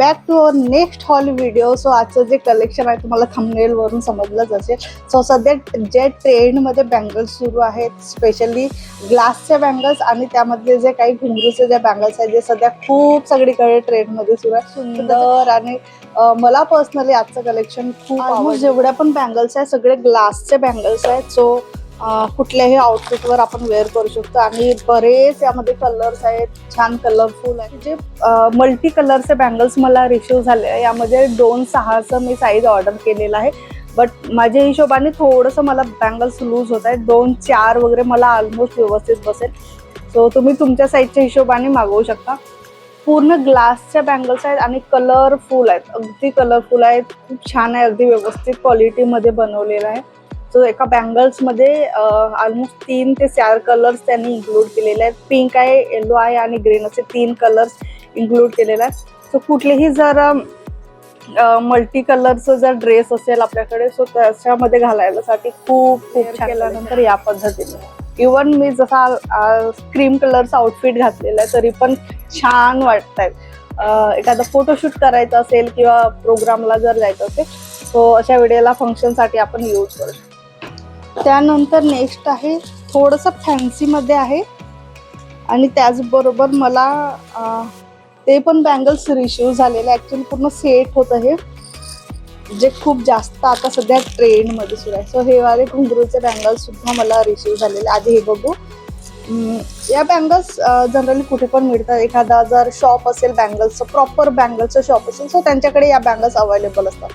Back to our next haul video. So आजचं जे collection आहे तुम्हाला थंबनेल वरून समजलंच असेल. सो सध्या जे ट्रेंडमध्ये बँगल्स सुरू आहेत, स्पेशली ग्लासचे बँगल्स आणि त्यामधले जे काही घुंगरूचे जे बँगल्स आहेत, जे सध्या खूप सगळीकडे ट्रेंडमध्ये सुरू आहे. सुंदर आणि मला पर्सनली आजचं कलेक्शन खूप आवडलं. जेवढ्या पण बँगल्स आहेत सगळे ग्लासचे बँगल्स आहेत. सो कुठल्याही आउटफिटवर आपण वेअर करू शकतो आणि बरेच यामध्ये कलर्स आहेत, छान कलरफुल आहे. जे मल्टी कलरचे बँगल्स मला रिसीव झाले आहे, यामध्ये 2-6चं मी साईज ऑर्डर केलेलं आहे. बट माझ्या हिशोबाने थोडंसं मला बँगल्स लूज होत आहेत. 2-4 वगैरे मला ऑलमोस्ट व्यवस्थित बसेल. सो तुम्ही तुमच्या साईजच्या हिशोबाने मागवू शकता. पूर्ण ग्लासच्या बँगल्स आहेत आणि कलरफुल आहेत, अगदी कलरफुल आहेत. खूप छान आहे, अगदी व्यवस्थित क्वालिटीमध्ये बनवलेलं आहे. सो एका बँगल्समध्ये ऑलमोस्ट 3 ते 4 कलर्स त्यांनी इन्क्लूड केलेले आहेत. पिंक आहे, येलो आहे आणि ग्रीन असे 3 कलर्स इन्क्लूड केलेले आहेत. सो कुठलेही जर मल्टी कलरचं जर ड्रेस असेल आपल्याकडे, सो त्याच्यामध्ये घालायलासाठी खूप छान. केल्यानंतर या पद्धतीने इवन मी जसा क्रीम कलरचा आउटफिट घातलेला आहे तरी पण छान वाटत आहेत. एखादा फोटोशूट करायचा असेल किंवा प्रोग्रामला जर जायचं असेल, सो अशा वेळेला फंक्शनसाठी आपण यूज करू शकतो. त्यानंतर नेक्स्ट आहे थोडंसं फॅन्सीमध्ये आहे आणि त्याचबरोबर मला ते पण बँगल्स रिसीव झालेले. ॲक्च्युली पूर्ण सेट होतं हे, जे खूप जास्त आता सध्या ट्रेंडमध्ये सुरू आहे. सो हे वाले घुंगरूचे बँगल्स सुद्धा मला रिसीव झालेले. आधी हे बघू. या बँगल्स जनरली कुठे पण मिळतात. एखादा जर शॉप असेल बँगल्सचं, प्रॉपर बँगल्सचं शॉप असेल, सो त्यांच्याकडे या बँगल्स अवेलेबल असतात.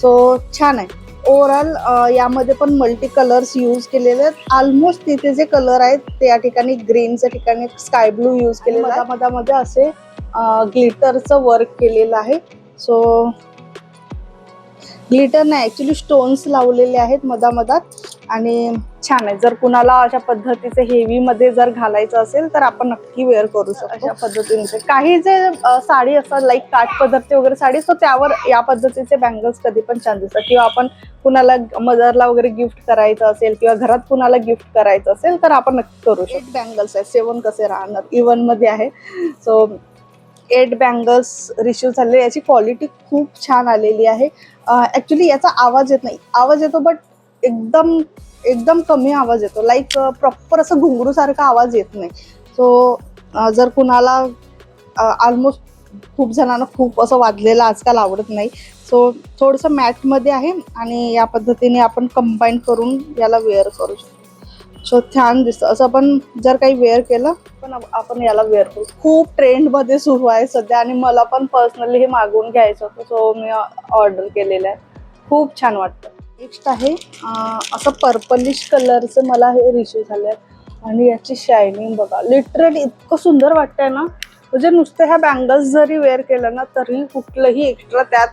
सो छान आहे. ओव्हरऑल यामध्ये पण मल्टी कलर्स यूज केलेले आहेत. ऑलमोस्ट तिथे जे कलर आहेत ते या ठिकाणी ग्रीनच्या ठिकाणी स्काय ब्लू यूज केलेलं आहे. मधामध्ये असे ग्लिटरचं वर्क केलेलं आहे. सो ग्लिटर नाही, ॲक्च्युली स्टोन्स लावलेले आहेत मधात आणि छान आहे. जर कुणाला अशा पद्धतीचे हेवीमध्ये जर घालायचं असेल तर आपण नक्की वेअर करू शकतो. अशा पद्धतीचे काही जे साडी असतात, लाईक काठ पदरचे वगैरे साडी, सो त्यावर या पद्धतीचे बँगल्स कधी पण छान दिसतात. किंवा आपण कुणाला मदरला वगैरे गिफ्ट करायचं असेल किंवा घरात कुणाला गिफ्ट करायचं असेल तर आपण नक्की करू शकतो. 8 बँगल्स आहेत, 7 कसे राहणार, इवन मध्ये आहे. सो 8 बँगल्स रिसीव झाले. याची क्वालिटी खूप छान आलेली आहे. ॲक्च्युली याचा आवाज येत नाही, आवाज येतो बट एकदम कमी आवाज येतो. लाईक प्रॉपर असं घुंगरूसारखा आवाज येत नाही. सो जर कुणाला ऑलमोस्ट खूप जणांना खूप असं वाजलेलं आजकाल आवडत नाही. सो थोडंसं मॅटमध्ये आहे आणि या पद्धतीने आपण कंबाईन करून याला वेअर करू शकतो. सो छान दिसतं. असं आपण जर काही वेअर केलं पण आपण याला वेअर करू. खूप ट्रेंडमध्ये सुरू आहे सध्या आणि मला पण पर्सनली हे मागवून घ्यायचं होतं. सो मी ऑर्डर केलेलं आहे. खूप छान वाटतं. नेक्स्ट आहे असं पर्पलिश कलरचं मला हे रिसीव झाले आहे आणि याची शायनिंग बघा, लिटरली इतकं सुंदर वाटतंय ना. म्हणजे नुसतं ह्या बँगल्स जरी वेअर केलं ना तरी कुठलंही एक्स्ट्रा त्यात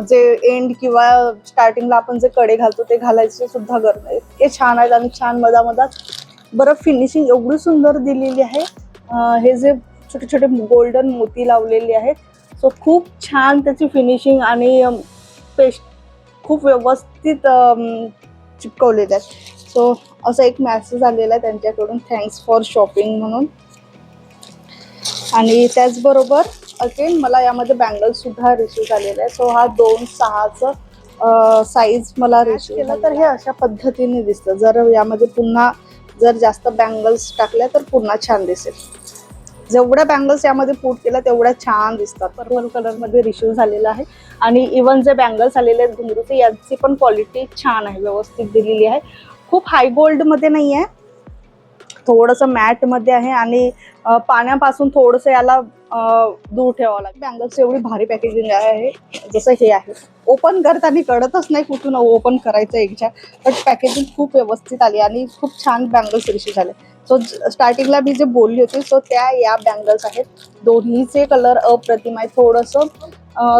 जे एंड किंवा स्टार्टिंगला आपण जे कडे घालतो ते घालायचे सुद्धा गरज नाही. इतके छान आहेत आणि छान मधात बरं फिनिशिंग एवढी सुंदर दिलेली आहे. हे जे छोटे छोटे गोल्डन मोती लावलेले आहेत, सो खूप छान त्याची फिनिशिंग आणि पेस्ट खूप व्यवस्थित चिपकवलेले आहेत. सो असं एक मेसेज आलेला आहे त्यांच्याकडून, थँक्स फॉर शॉपिंग म्हणून. आणि त्याचबरोबर अगेन मला यामध्ये बँगल्स सुद्धा रिसीव झालेले आहे. सो हा 2-6चं साईज मला रिसीव केला. तर हे अशा पद्धतीने दिसतं. जर यामध्ये पुन्हा जर जास्त बँगल्स टाकल्या तर पुन्हा छान दिसेल. जेवढ्या बँगल्स यामध्ये पुट केल्या तेवढ्या छान दिसतात. पर्पल कलरमध्ये रिसीव झालेला आहे आणि इवन जे बँगल्स आलेले आहेत घुंगरूचे, यांची पण क्वालिटी छान आहे, व्यवस्थित दिलेली आहे. खूप हाय गोल्डमध्ये नाही आहे, थोडंसं मॅटमध्ये आहे आणि पाण्यापासून थोडंसं याला दूर ठेवावं लागेल. बँगल्स एवढी भारी पॅकेजिंग आहे. जसं हे आहे, ओपन करताना कळतच नाही कुठून ओपन करायचं एकच्या, बट पॅकेजिंग खूप व्यवस्थित आली आणि खूप छान बँगल्स रिसीव झाले. सो स्टार्टिंगला मी जे बोलली होती सो त्या या बँगल्स आहेत. दोन्हीचे कलर अप्रतिम आहे. थोडंसं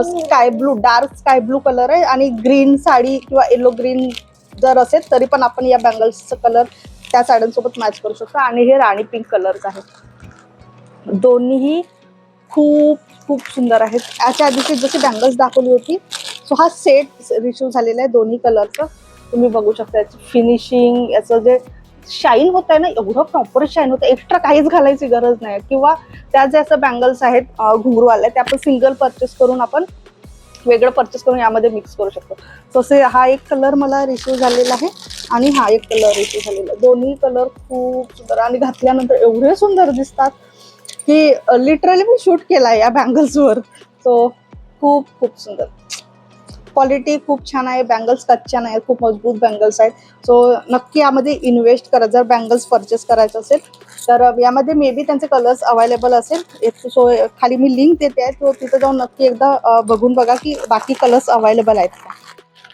sky blue, dark sky blue colour आहे आणि ग्रीन साडी किंवा येलो ग्रीन जर असेल तरी पण आपण या बँगल्सचं कलर त्या साड्यांसोबत मॅच करू शकतो. आणि हे राणी पिंक कलर्स आहेत. दोन्हीही खूप सुंदर आहेत. याच्या आधीची जशी बँगल्स दाखवली होती, सो हा सेट रिसीव झालेला आहे दोन्ही कलरचं. तुम्ही बघू शकता याची फिनिशिंग, याचं जे शाईन होत आहे ना, एवढं प्रॉपर शाईन होतं, एक्स्ट्रा काहीच घालायची गरज नाही. किंवा त्या जे असं बँगल्स आहेत घुंगरू आले ते आपण सिंगल परचेस करून आपण वेगळं परचेस करून यामध्ये मिक्स करू शकतो. सो असे हा एक कलर मला रिसीव झालेला आहे आणि हा एक कलर रिसीव झालेला आहे. दोन्ही कलर खूप सुंदर आणि घातल्यानंतर एवढे सुंदर दिसतात की लिटरली मी शूट केला या बँगल्सवर. सो खूप खूप सुंदर क्वालिटी खूप छान आहे. बँगल्स कच्च्या नाही, खूप मजबूत बँगल्स आहेत. सो नक्की यामध्ये इन्व्हेस्ट करा जर बँगल्स परचेस करायचं असेल तर. यामध्ये मे बी त्यांचे कलर्स अवेलेबल असेल. सो खाली मी लिंक देते आहे, तो तिथं जाऊन नक्की एकदा बघून बघा की बाकी कलर्स अवेलेबल आहेत का.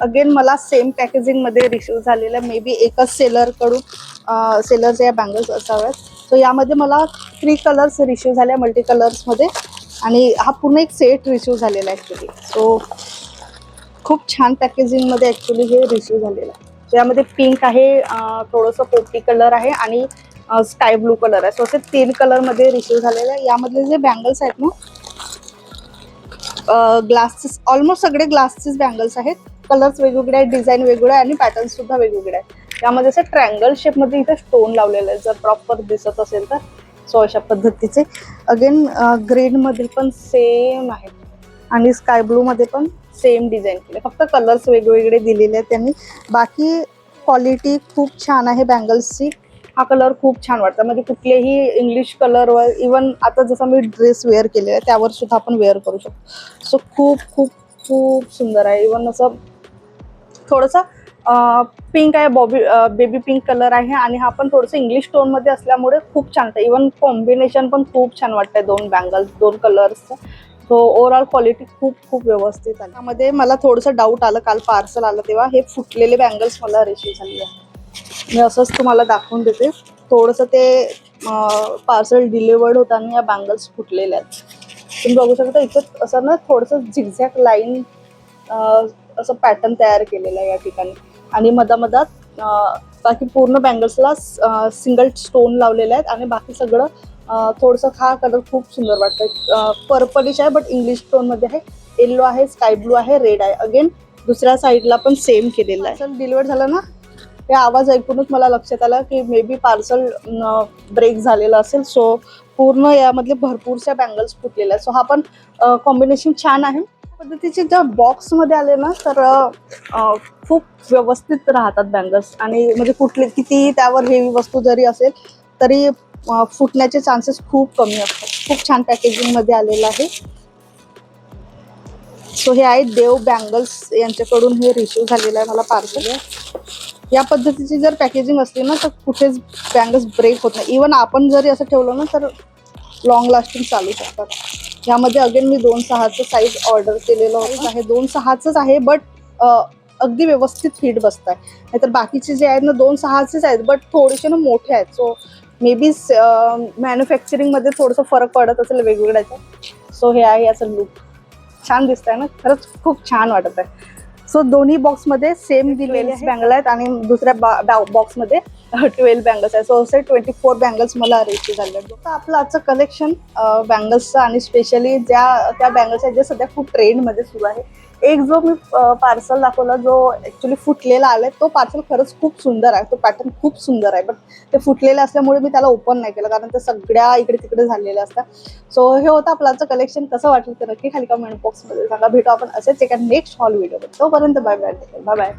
अगेन मला सेम पॅकेजिंगमध्ये रिसीव झालेलं मे बी एकच सेलरकडून सेलरचे या बँगल्स असाव्यात. सो यामध्ये मला 3 कलर्स रिसीव झाले मल्टी कलर्समध्ये आणि हा पूर्ण एक सेट रिसीव झालेला आहे ॲक्च्युली. सो खूप छान पॅकेजिंगमध्ये ॲक्च्युली हे रिसीव झालेलं आहे. सो यामध्ये पिंक आहे, थोडंसं पोपटी कलर आहे आणि स्काय ब्लू कलर आहे. सो असे 3 कलरमध्ये रिसीव झालेलं आहे. यामधले जे बँगल्स आहेत ना ग्लासचेस, ऑलमोस्ट सगळे ग्लासचेच बँगल्स आहेत. कलर्स वेगवेगळे आहेत, डिझाईन वेगवेगळे आहे आणि पॅटर्न सुद्धा वेगवेगळे आहेत. यामध्ये असं ट्रायंगल शेपमध्ये इथे स्टोन लावलेलं आहे जर प्रॉपर दिसत असेल तर. सो अशा पद्धतीचे अगेन ग्रीनमध्ये पण सेम आहे आणि स्काय ब्लूमध्ये पण सेम डिझाईन केले, फक्त कलर्स वेगवेगळे दिलेले आहेत त्यांनी. बाकी क्वालिटी खूप छान आहे बँगल्सची. हा कलर खूप छान वाटतं, म्हणजे कुठलेही इंग्लिश कलरवर, इवन आता जसं मी ड्रेस वेअर केलेला आहे त्यावर सुद्धा आपण वेअर करू शकतो. सो खूप खूप खूप सुंदर आहे. इवन असं थोडंसं पिंक आहे, बेबी पिंक कलर आहे आणि हा पण थोडंसं इंग्लिश टोनमध्ये असल्यामुळे खूप छान वाटतं. इवन कॉम्बिनेशन पण खूप छान वाटतंय 2 बँगल्स 2 कलर्सचं. सो ओव्हरऑल क्वालिटी खूप खूप व्यवस्थित आहे. त्यामध्ये मला थोडंसं डाऊट आलं काल पार्सल आलं तेव्हा, हे फुटलेले बँगल्स मला रिसीव झाले आहे. मी असंच तुम्हाला दाखवून देते. थोडंसं ते पार्सल डिलिव्हर्ड होताना या बँगल्स फुटलेल्या आहेत. तुम्ही बघू शकता इथे असं ना थोडंसं झिगझॅग लाईन असं पॅटर्न तयार केलेलं आहे या ठिकाणी आणि मधामधात बाकी पूर्ण बँगल्सला सिंगल स्टोन लावलेले आहेत आणि बाकी सगळं थोडंसं. हा कलर खूप सुंदर वाटतं, पर्पलिश आहे बट इंग्लिश टोनमध्ये आहे. येल्लो आहे, स्काय ब्लू आहे, रेड आहे. अगेन दुसऱ्या साईडला पण सेम केलेलं आहे. पार्सल डिलिव्हर झालं ना, ते आवाज ऐकूनच मला लक्षात आलं की मे बी पार्सल ब्रेक झालेलं असेल. सो पूर्ण यामधले भरपूरशा बँगल्स फुटलेल्या आहेत. सो हा पण कॉम्बिनेशन छान आहे. पद्धतीचे जर बॉक्समध्ये आले ना तर खूप व्यवस्थित राहतात बँगल्स आणि म्हणजे कुठले किती त्यावर हेवी वस्तू जरी असेल तरी फुटण्याचे चान्सेस खूप कमी असतात. खूप छान पॅकेजिंगमध्ये आलेलं आहे. सो हे आहे देव बँगल्स यांच्याकडून हे रिसीव झालेलं आहे मला पार्सल. या पद्धतीची जर पॅकेजिंग असली ना तर कुठेच बँगल्स ब्रेक होत नाही. इवन आपण जरी असं ठेवलं ना तर लॉंग लास्टिंग चालू शकतात. यामध्ये अगेन मी 2.6चं साईज ऑर्डर केलेलं आहे. 2.6च आहे बट अगदी व्यवस्थित फिट बसत आहे. नाहीतर बाकीचे जे आहेत ना 2.6चेच आहेत बट थोडेसे ना मोठे आहेत. सो मे बी मॅन्युफॅक्चरिंगमध्ये थोडंसं फरक पडत असेल वेगवेगळ्याचा. सो हे आहे याचं लुक. छान दिसत आहे ना, खरंच खूप छान वाटत आहे. सो दोन्ही बॉक्समध्ये सेम दिलेले बँगल आहेत आणि दुसऱ्या बॉक्समध्ये 12 बँगल्स आहेत. सो असे 24 बँगल्स मला रिसीव झाले. आपलं आजचं कलेक्शन बँगल्सचं आणि स्पेशली त्या बँगल्स आहेत जे सध्या खूप ट्रेंडमध्ये सुरू आहे. एक जो मी पार्सल दाखवला जो ॲक्च्युली फुटलेला आला तो पार्सल खरंच खूप सुंदर आहे. तो पॅटर्न खूप सुंदर आहे बट ते फुटलेले असल्यामुळे मी त्याला ओपन नाही केलं कारण ते सगळ्या इकडे तिकडे झालेले असतात. सो हे होतं आपलं आजचं कलेक्शन. कसं वाटलं तर नक्की खाली कमेंट बॉक्समध्ये सांगा. भेटू आपण असेच एका नेक्स्ट हॉल व्हिडिओ. तोपर्यंत बाय बाय.